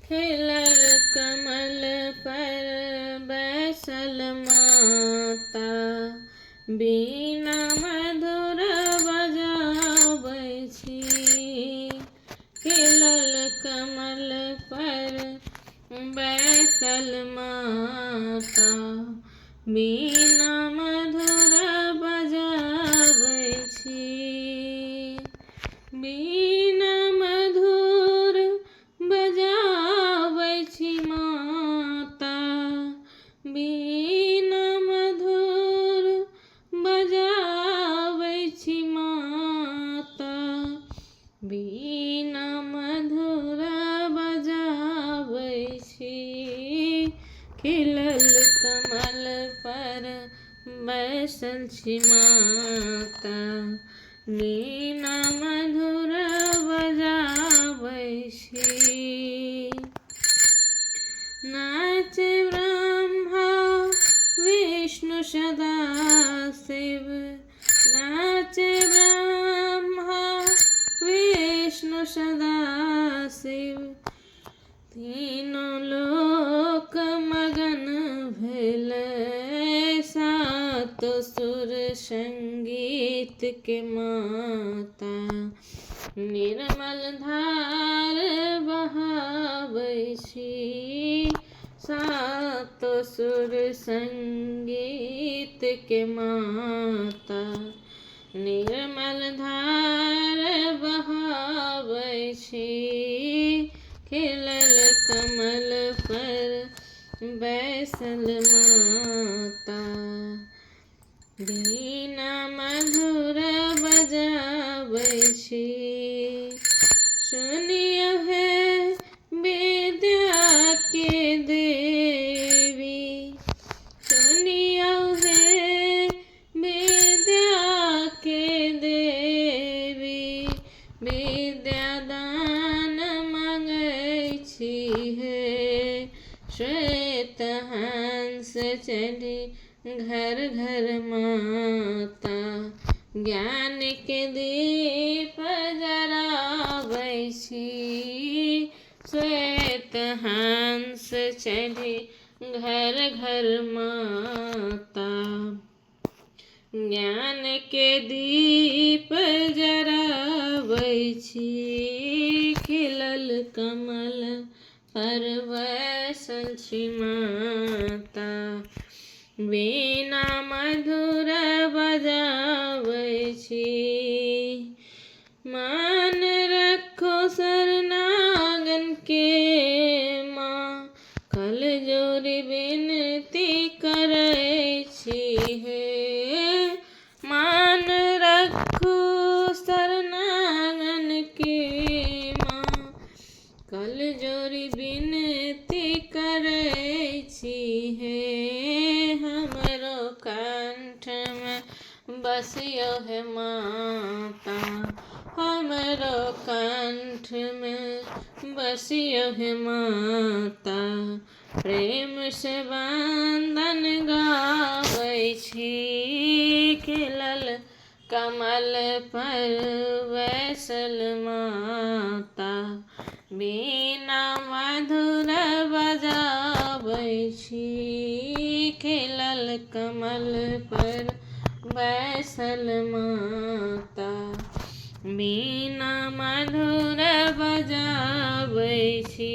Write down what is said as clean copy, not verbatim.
खिलल कमल पर बैसल माता, बीना मधुर बजाबै छी। खिलल कमल पर बैसल माता, बीना मधुर बजाबै छी। बीना मधुर बजाबै छी माता, बीना मधुर बजाबै छी माता, बीना मधुर बजाबै छी। खिलल कमल पर बैसल छी माता, बीना मधुर बजाबै छी। नाचे ब्रह्मा विष्णु सदा शिव, नाचे ब्रह्मा विष्णु सदा शिव, तीनों लोक मगन भेलै सात सुर संगीत के माता। निर्मल धार बहाबै छी सात सुर संगीत के माता। निर्मल धार बहाबै छी, खिलल कमल पर बैसल माता, बीना मधुर बजाबै छी। सुनियो हे विद्या के देवी, सुनियो हे विद्या के देवी, विद्या दान मांगै छी हे। श्वेत हंस चढ़ी घर घर माता, ज्ञान के दीप जराबै छी। श्वेत हंस चढ़ी घर घर माता, ज्ञान के दीप जराबै छी। खिलल कमल पर बैसल छी माता, बीना मधुर बजाबै छी। मान रखो शरणागन के माँ, कल जोरी विनती करै छी हे। मान रखो शरणागन के माँ, कल जोरी विनती करै छी हे। हमरो कंठ में बसियो है माता, हमरो कंठ में बसियो है माता। प्रेम से वंदन गाबै छी, खिलल कमल पर बैसल माता, बीना मधुर बजाबै छी। खिलल कमल पर बैसल माता, बीना मधुर बजाबै छी।